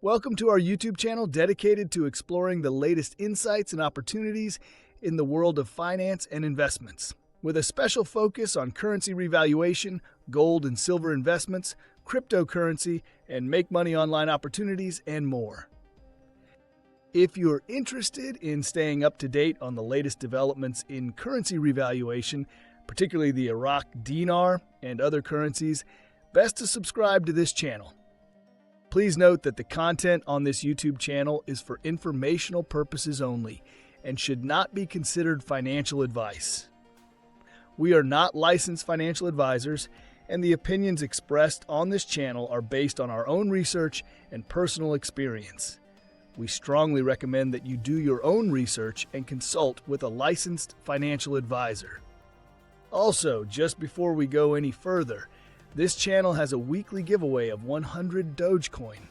Welcome to our YouTube channel dedicated to exploring the latest insights and opportunities in the world of finance and investments, with a special focus on currency revaluation, gold and silver investments, cryptocurrency, and make money online opportunities, and more. If you're interested in staying up to date on the latest developments in currency revaluation, particularly the Iraqi Dinar and other currencies, best to subscribe to this channel. Please note that the content on this YouTube channel is for informational purposes only and should not be considered financial advice. We are not licensed financial advisors, and the opinions expressed on this channel are based on our own research and personal experience. We strongly recommend that you do your own research and consult with a licensed financial advisor. Also, just before we go any further, this channel has a weekly giveaway of 100 Dogecoin.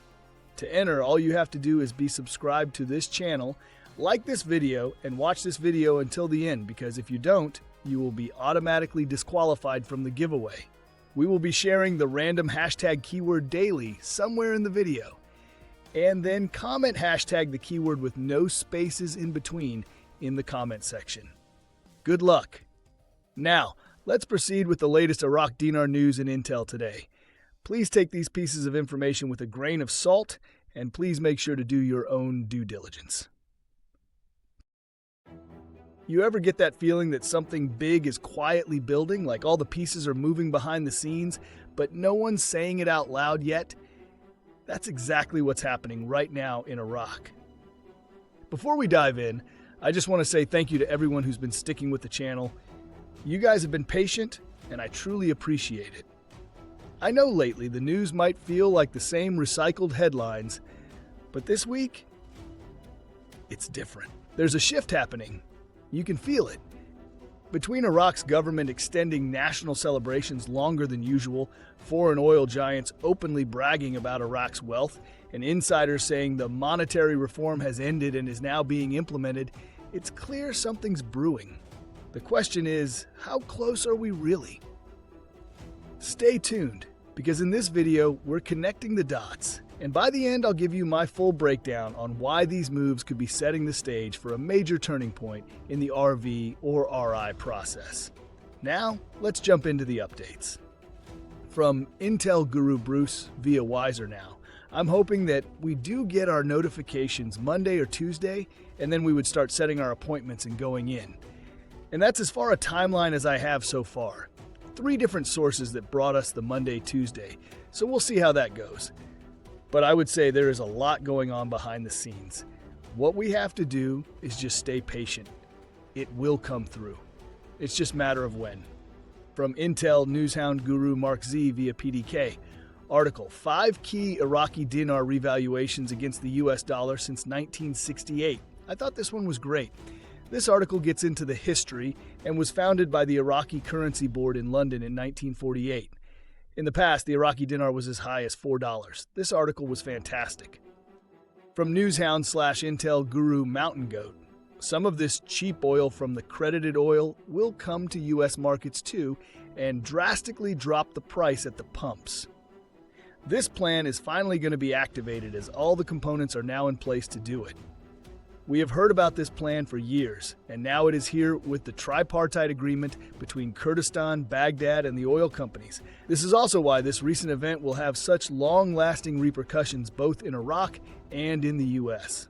To enter, all you have to do is be subscribed to this channel, like this video, and watch this video until the end, because if you don't, you will be automatically disqualified from the giveaway. We will be sharing the random hashtag keyword daily somewhere in the video, and then comment hashtag the keyword with no spaces in between in the comment section. Good luck! Now, let's proceed with the latest Iraqi Dinar news and intel today. Please take these pieces of information with a grain of salt, and please make sure to do your own due diligence. You ever get that feeling that something big is quietly building, like all the pieces are moving behind the scenes, but no one's saying it out loud yet? That's exactly what's happening right now in Iraq. Before we dive in, I just want to say thank you to everyone who's been sticking with the channel. You guys have been patient, and I truly appreciate it. I know lately the news might feel like the same recycled headlines, but this week, it's different. There's a shift happening. You can feel it. Between Iraq's government extending national celebrations longer than usual, foreign oil giants openly bragging about Iraq's wealth, and insiders saying the monetary reform has ended and is now being implemented, it's clear something's brewing. The question is, how close are we really? Stay tuned, because in this video, we're connecting the dots, and by the end, I'll give you my full breakdown on why these moves could be setting the stage for a major turning point in the RV or RI process. Now, let's jump into the updates. From Intel Guru Bruce via Wiser Now, I'm hoping that we do get our notifications Monday or Tuesday, and then we would start setting our appointments and going in. And that's as far a timeline as I have so far. 3 different sources that brought us the Monday, Tuesday, so we'll see how that goes. But I would say there is a lot going on behind the scenes. What we have to do is just stay patient. It will come through. It's just a matter of when. From Intel Newshound Guru Mark Z via PDK, article 5 key Iraqi Dinar revaluations against the US dollar since 1968. I thought this one was great. This article gets into the history and was founded by the Iraqi Currency Board in London in 1948. In the past, the Iraqi dinar was as high as $4. This article was fantastic. From Newshound/Intel Guru Mountain Goat, some of this cheap oil from the credited oil will come to U.S. markets too and drastically drop the price at the pumps. This plan is finally going to be activated as all the components are now in place to do it. We have heard about this plan for years, and now it is here with the tripartite agreement between Kurdistan, Baghdad, and the oil companies. This is also why this recent event will have such long-lasting repercussions both in Iraq and in the U.S.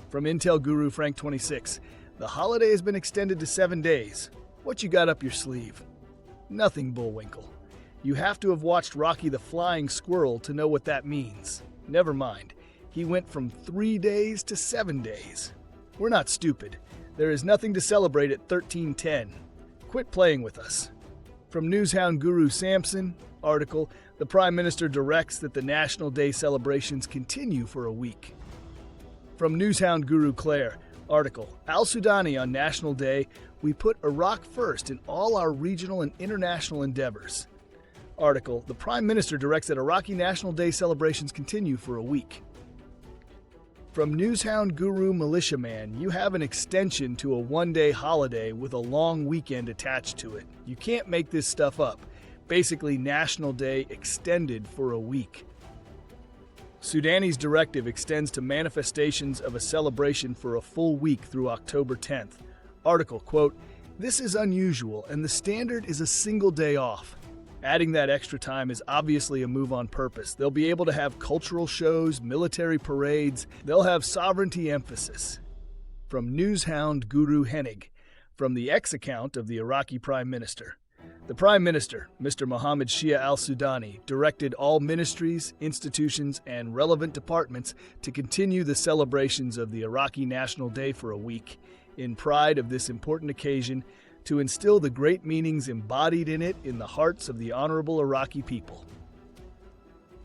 From Intel Guru Frank 26, the holiday has been extended to 7 days. What you got up your sleeve? Nothing, Bullwinkle. You have to have watched Rocky the Flying Squirrel to know what that means. Never mind. He went from 3 days to 7 days. We're not stupid. There is nothing to celebrate at 1310. Quit playing with us. From Newshound Guru Samson, article, the Prime Minister directs that the National Day celebrations continue for a week. From Newshound Guru Claire, article, Al-Sudani on National Day, we put Iraq first in all our regional and international endeavors. Article, the Prime Minister directs that Iraqi National Day celebrations continue for a week. From Newshound Guru Militiaman, you have an extension to a one-day holiday with a long weekend attached to it. You can't make this stuff up. Basically, National Day extended for a week. Sudani's directive extends to manifestations of a celebration for a full week through October 10th. Article, quote, "This is unusual and the standard is a single day off. Adding that extra time is obviously a move on purpose. They'll be able to have cultural shows, military parades. They'll have sovereignty emphasis." From newshound Guru Hennig, from the X account of the Iraqi Prime Minister. The Prime Minister, Mr. Mohammed Shia al-Sudani, directed all ministries, institutions, and relevant departments to continue the celebrations of the Iraqi National Day for a week, in pride of this important occasion, to instill the great meanings embodied in it in the hearts of the honorable Iraqi people.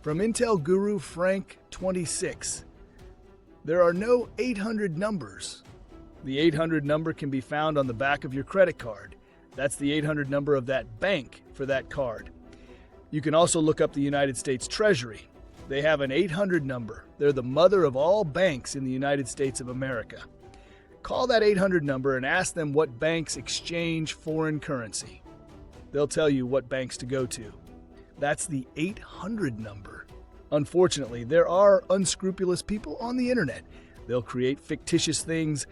From Intel Guru Frank 26, there are no 800 numbers. The 800 number can be found on the back of your credit card. That's the 800 number of that bank for that card. You can also look up the United States Treasury. They have an 800 number. They're the mother of all banks in the United States of America. Call that 800 number and ask them what banks exchange foreign currency. They'll tell you what banks to go to. That's the 800 number. Unfortunately, there are unscrupulous people on the internet. They'll create fictitious things.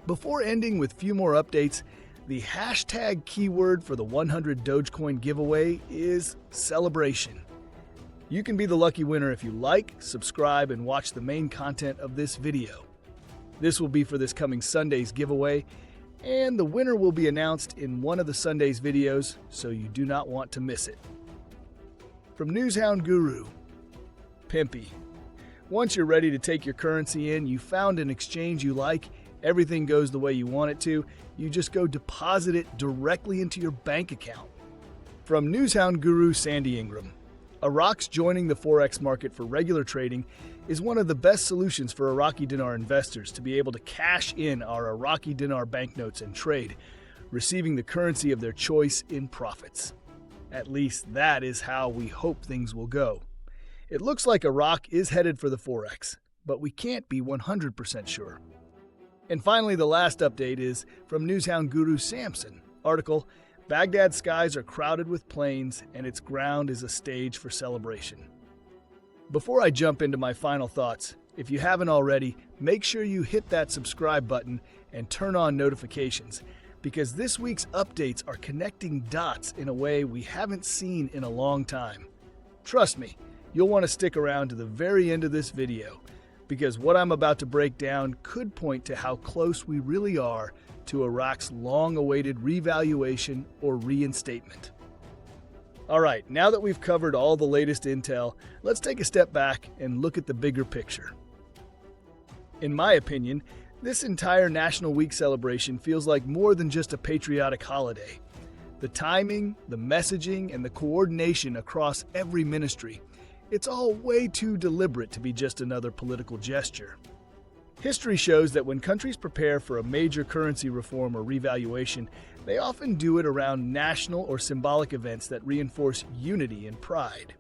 Before ending with few more updates, the hashtag keyword for the 100 Dogecoin giveaway is celebration. You can be the lucky winner if you like, subscribe, and watch the main content of this video. This will be for this coming Sunday's giveaway, and the winner will be announced in one of the Sunday's videos, so you do not want to miss it. From Newshound Guru, Pimpy. Once you're ready to take your currency in, you found an exchange you like, everything goes the way you want it to, you just go deposit it directly into your bank account. From Newshound Guru Sandy Ingram, Iraq's joining the Forex market for regular trading is one of the best solutions for Iraqi Dinar investors to be able to cash in our Iraqi Dinar banknotes and trade, receiving the currency of their choice in profits. At least that is how we hope things will go. It looks like Iraq is headed for the Forex, but we can't be 100% sure. And finally, the last update is from Newshound Guru Samson. Article, Baghdad's skies are crowded with planes and its ground is a stage for celebration. Before I jump into my final thoughts, if you haven't already, make sure you hit that subscribe button and turn on notifications, because this week's updates are connecting dots in a way we haven't seen in a long time. Trust me, you'll want to stick around to the very end of this video, because what I'm about to break down could point to how close we really are to Iraq's long-awaited revaluation or reinstatement. Alright, now that we've covered all the latest intel, let's take a step back and look at the bigger picture. In my opinion, this entire National Week celebration feels like more than just a patriotic holiday. The timing, the messaging, and the coordination across every ministry, it's all way too deliberate to be just another political gesture. History shows that when countries prepare for a major currency reform or revaluation, they often do it around national or symbolic events that reinforce unity and pride.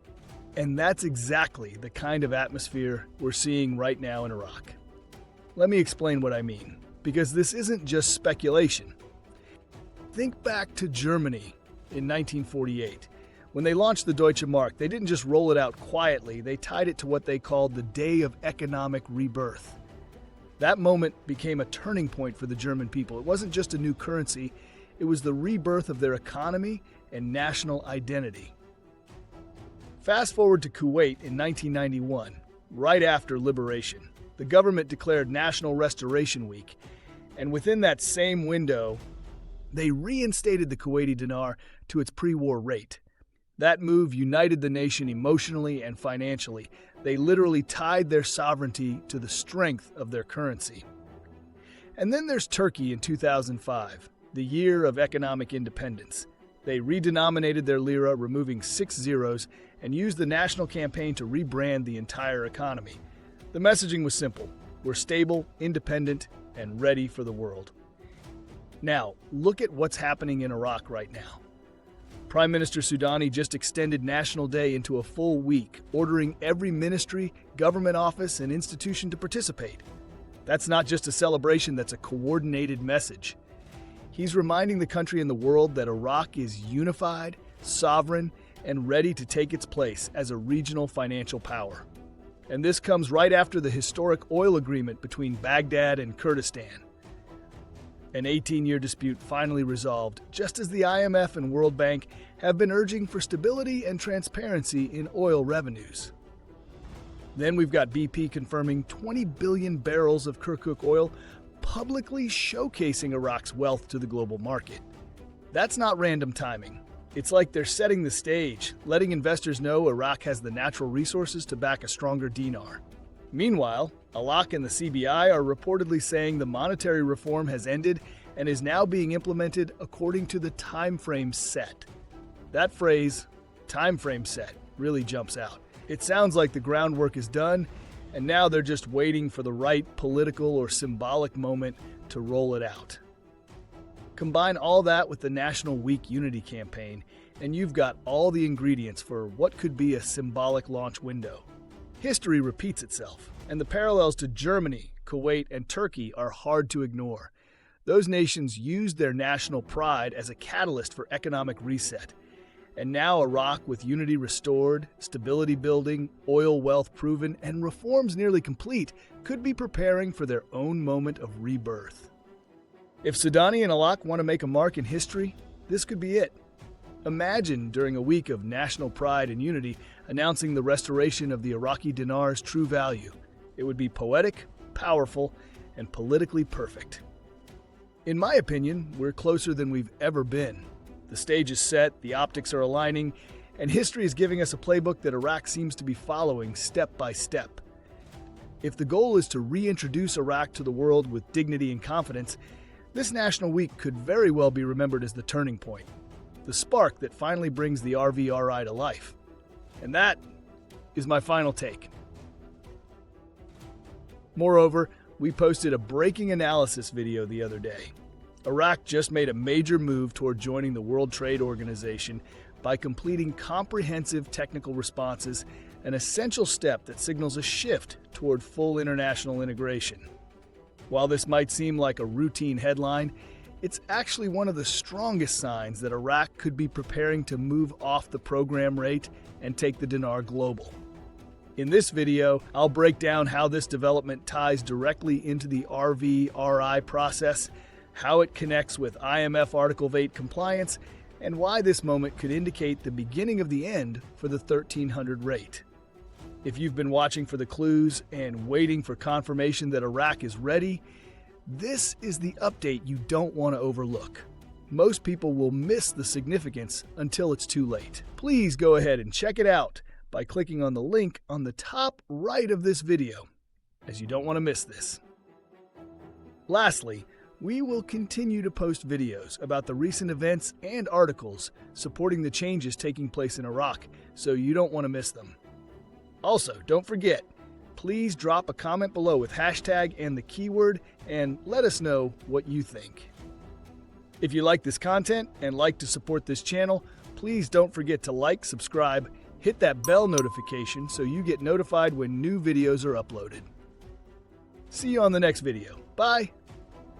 And that's exactly the kind of atmosphere we're seeing right now in Iraq. Let me explain what I mean, because this isn't just speculation. Think back to Germany in 1948. When they launched the Deutsche Mark, they didn't just roll it out quietly, they tied it to what they called the Day of Economic Rebirth. That moment became a turning point for the German people. It wasn't just a new currency, it was the rebirth of their economy and national identity. Fast forward to Kuwait in 1991, right after liberation. The government declared National Restoration Week, and within that same window, they reinstated the Kuwaiti dinar to its pre-war rate. That move united the nation emotionally and financially. They literally tied their sovereignty to the strength of their currency. And then there's Turkey in 2005, the year of economic independence. They redenominated their lira, removing 6 zeros, and used the national campaign to rebrand the entire economy. The messaging was simple: we're stable, independent, and ready for the world. Now, look at what's happening in Iraq right now. Prime Minister Sudani just extended National Day into a full week, ordering every ministry, government office, and institution to participate. That's not just a celebration, that's a coordinated message. He's reminding the country and the world that Iraq is unified, sovereign, and ready to take its place as a regional financial power. And this comes right after the historic oil agreement between Baghdad and Kurdistan. An 18-year dispute finally resolved, just as the IMF and World Bank have been urging for stability and transparency in oil revenues. Then we've got BP confirming 20 billion barrels of Kirkuk oil, publicly showcasing Iraq's wealth to the global market. That's not random timing. It's like they're setting the stage, letting investors know Iraq has the natural resources to back a stronger dinar. Meanwhile, Alaq and the CBI are reportedly saying the monetary reform has ended and is now being implemented according to the time frame set. That phrase, time frame set, really jumps out. It sounds like the groundwork is done, and now they're just waiting for the right political or symbolic moment to roll it out. Combine all that with the National Week Unity campaign, and you've got all the ingredients for what could be a symbolic launch window. History repeats itself, and the parallels to Germany, Kuwait, and Turkey are hard to ignore. Those nations used their national pride as a catalyst for economic reset. And now Iraq, with unity restored, stability building, oil wealth proven, and reforms nearly complete, could be preparing for their own moment of rebirth. If Sudani and Alaq want to make a mark in history, this could be it. Imagine during a week of national pride and unity announcing the restoration of the Iraqi dinar's true value. It would be poetic, powerful, and politically perfect. In my opinion, we're closer than we've ever been. The stage is set, the optics are aligning, and history is giving us a playbook that Iraq seems to be following step by step. If the goal is to reintroduce Iraq to the world with dignity and confidence, this National Week could very well be remembered as the turning point, the spark that finally brings the RVRI to life. And that is my final take. Moreover, we posted a breaking analysis video the other day. Iraq just made a major move toward joining the World Trade Organization by completing comprehensive technical responses, an essential step that signals a shift toward full international integration. While this might seem like a routine headline, it's actually one of the strongest signs that Iraq could be preparing to move off the program rate and take the dinar global. In this video, I'll break down how this development ties directly into the RVRI process, how it connects with IMF Article of 8 compliance, and why this moment could indicate the beginning of the end for the 1300 rate. If you've been watching for the clues and waiting for confirmation that Iraq is ready, this is the update you don't want to overlook. Most people will miss the significance until it's too late. Please go ahead and check it out by clicking on the link on the top right of this video, as you don't want to miss this. Lastly, we will continue to post videos about the recent events and articles supporting the changes taking place in Iraq, so you don't want to miss them. Also, don't forget, please drop a comment below with hashtag and the keyword and let us know what you think. If you like this content and like to support this channel, please don't forget to like, subscribe, hit that bell notification so you get notified when new videos are uploaded. See you on the next video. Bye!